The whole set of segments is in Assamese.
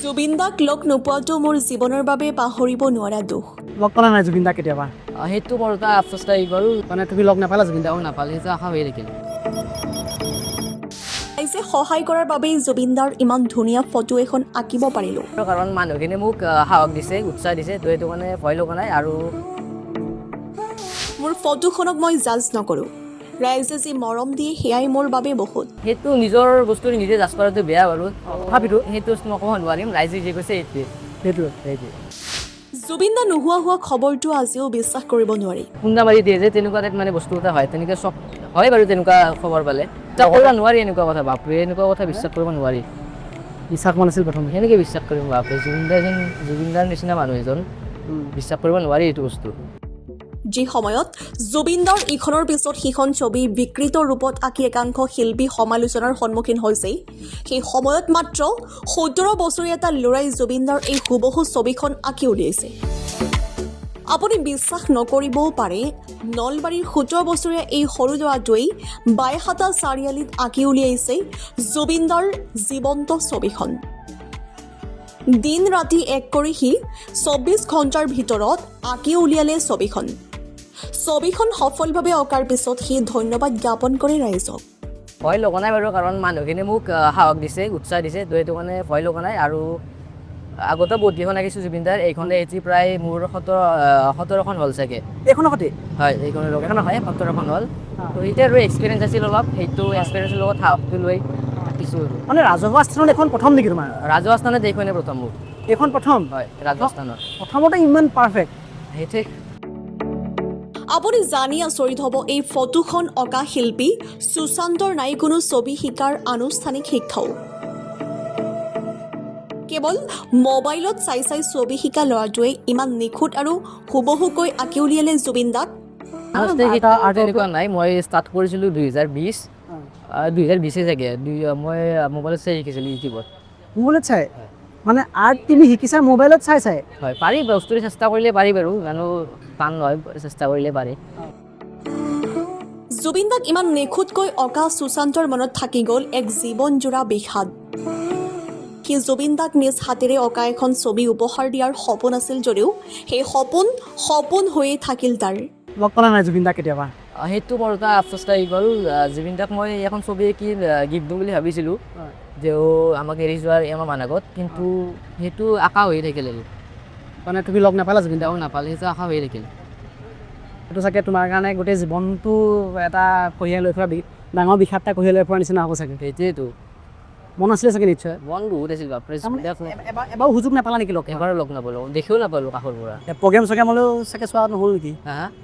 জুবিন দাক লগ নোপোৱাটো মোৰ জীৱনৰ বাবে পাহৰিব নোৱাৰা দুখ। লগ পালা নাই জুবিন দাক কেতিয়াবা? সেইটো মোৰ এটা আফচোচ লাগি গ'ল। মানে তুমি লগ নাপালা জুবিন দাক? নাপালে সেইটো আশা হৈ থাকিল। ৰাইজে সহায় কৰাৰ বাবেই জুবিন দাৰ ইমান ধুনীয়া ফটো এখন আঁকিব পাৰিলোঁ। কাৰণ মানুহখিনি মোক সাহস দিছে, উৎসাহ দিছে, তো সেইটো কাৰণে ভয় লগা নাই। আৰু মোৰ ফটোখনক মই জাজ নকৰোঁ, ৰাইজে যি মৰম দিয়ে সেয়াই মোৰ বাবে বহুত। সেইটো নিজৰ বস্তু নিজে জাজ কৰাটো বেয়া বাৰু, তথাপিতো সেইটো মই ক'ব নোৱাৰিম। ৰাইজে যি কৈছে সেইটোৱে। জুবিন দা নোহোৱা হোৱা খবৰটো আজিও বিশ্বাস কৰিব নোৱাৰি। খুন্দা মাৰি দিয়ে যে তেনেকুৱা টাইপ মানে বস্তু এটা হয়, তেনেকৈ চব হয় বাৰু। তেনেকুৱা খবৰ পালে বিশ্বাস কৰিব নোৱাৰি এনেকুৱা কথা। বাপৰে, এনেকুৱা কথা বিশ্বাস কৰিব নোৱাৰি। বিশ্বাস মন আছিল প্ৰথমে, সেনেকৈ বিশ্বাস কৰিম? বাপৰে, জুবিন দাৰ নিচিনা মানুহ এজন, বিশ্বাস কৰিব নোৱাৰি এইটো বস্তু। যি সময়ত জুবিন দাৰ ইখনৰ পিছত সিখন ছবি বিকৃত ৰূপত আঁকি একাংশ শিল্পী সমালোচনাৰ সন্মুখীন হৈছে, সেই সময়ত মাত্ৰ 17 বছৰীয়া এটা ল'ৰাই জুবিন দাৰ এই হুবহু ছবিখন আঁকি উলিয়াইছে। আপুনি বিশ্বাস নকৰিবও পাৰে, নলবাৰীৰ 17 বছৰীয়া এই সৰু ল'ৰাটোৱেই বাইহাটা চাৰিআলিত আঁকি উলিয়াইছে জুবিন দাৰ জীৱন্ত ছবিখন। দিন ৰাতি এক কৰি সি 24 ঘণ্টাৰ ভিতৰত আঁকি উলিয়ালে ছবিখন সফলভাৱে অঁকাৰ পিছত সি ধন্যবাদ জ্ঞাপন কৰে ৰাইজক। ভয় লগা নাই বাৰু, কাৰণ মানুহখিনি মোক সাহস দিছে, উৎসাহ দিছে, তো সেইটো কাৰণে ভয় লগা নাই। আৰু আগতে বহুত কেইখন আঁকিছোঁ জুবিন দাৰ, এইখনে এটি প্ৰায় মোৰ 17খন হ'ল চাগে। এইখনৰ সৈতে? হয়, এইখনৰ লগত 17খন হ'ল। তো এতিয়া আৰু এক্সপিৰিয়েঞ্চ আছিল অলপ, সেইটো এক্সপিৰিয়েঞ্চৰ লগত সাহসটো লৈ আঁকিছোঁ। মানে ৰাজহুৱা স্থানত এখন প্ৰথম নেকি তোমাৰ? ৰাজহুৱা স্থানত এইখনে প্ৰথম মোৰ। এইখন প্ৰথম? হয়, ৰাজহুৱা স্থানত প্ৰথমতে ইমান পাৰফেক্ট? সেইটোৱে। আপুনি জানি আচৰিত হ'ব, এই ফটোখন অঁকা শিল্পী সুশান্তৰ নাই কোনো ছবি শিকাৰ আনুষ্ঠানিক শিক্ষাও। কেৱল মোবাইলত চাই ছবি শিকা ল'ৰাটোৱে ইমান নিখুঁত আৰু হুবহুকৈ আঁকি উলিয়ালে জুবিন দাক। তেনেকুৱা নাই, মই ষ্টাৰ্ট কৰিছিলোঁ 2020 চাগে। মই মোবাইলত চাই শিকিছিলোঁ, ইউটিউবত। মোবাইলত চাই? মানে আৰ্ট তুমি শিকিছা মোবাইলত চাই? হয়, পাৰি, বস্তুটো চেষ্টা কৰিলে পাৰি বাৰু, জানো টান নহয়, চেষ্টা কৰিলে পাৰি। জুবিন দাক ইমান নিখুঁতকৈ অঁকা সুশান্তৰ মনত থাকি গ'ল এক জীৱনজোৰা বিষাদ। সি জুবিন দাক নিজ হাতেৰে অঁকা এখন ছবি উপহাৰ দিয়াৰ সপোন আছিল যদিও সেই সপোন হৈয়ে থাকিল তাৰ। লগ পালা নাই জুবিন দাক কেতিয়াবা? সেইটো মোৰ এটা আফচোচ লাগি গ'ল। জুবিন দাক মই এখন ছবি গিফ্ট দিওঁ বুলি ভাবিছিলোঁ, যে আমাক এৰি যোৱাৰ এমাহমান আগত, কিন্তু সেইটো আশা হৈ থাকিল। মানে তুমি লগ নাপালা জুবিন দাক? নাপালে, সেইটো আশা হৈ থাকিল। সেইটো চাগে তোমাৰ কাৰণে গোটেই জীৱনটো এটা কঢ়িয়াই লৈ ফুৰা ডাঙৰ বিষাদ এটা কঢ়িয়াই লৈ ফুৰাৰ নিচিনা হ'ব চাগে। সেইটোৱেতো। মন আছিলে চাগে নিশ্চয়? মন বহুত আছিল বাপৰে। এবাৰ সুযোগ নাপালা নেকি লগ? এবাৰো লগ নাপালোঁ, দেখিও নাপালোঁ কাষৰ পৰা। প্ৰগ্ৰেম চগ্ৰেমলৈও চাগে চোৱা নহ'ল নেকি?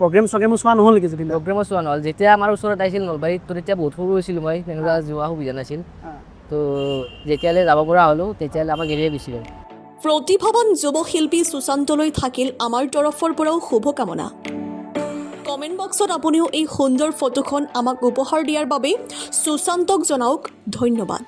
প্ৰগ্ৰেমো চোৱা নহ'ল নেকি জুবিন? প্ৰগ্ৰেমো চোৱা নহ'ল। যেতিয়া আমাৰ ওচৰত আহিছিল নলবাৰীত, তো তেতিয়া বহুত সৰু হৈছিলোঁ মই, তেনেকুৱা যোৱা সুবিধা নাছিল। তো যেতিয়ালৈ যাব পৰা হ'লোঁ, তেতিয়ালৈ আমাক এৰিয়ে গুচি গ'ল। প্ৰতিভাৱান যুৱ শিল্পী সুশান্তলৈ থাকিল আমাৰ তৰফৰ পৰাও শুভকামনা। কমেণ্ট বক্সত আপুনিও এই সুন্দৰ ফটোখন আমাক উপহাৰ দিয়াৰ বাবে সুশান্তক জনাওক ধন্যবাদ।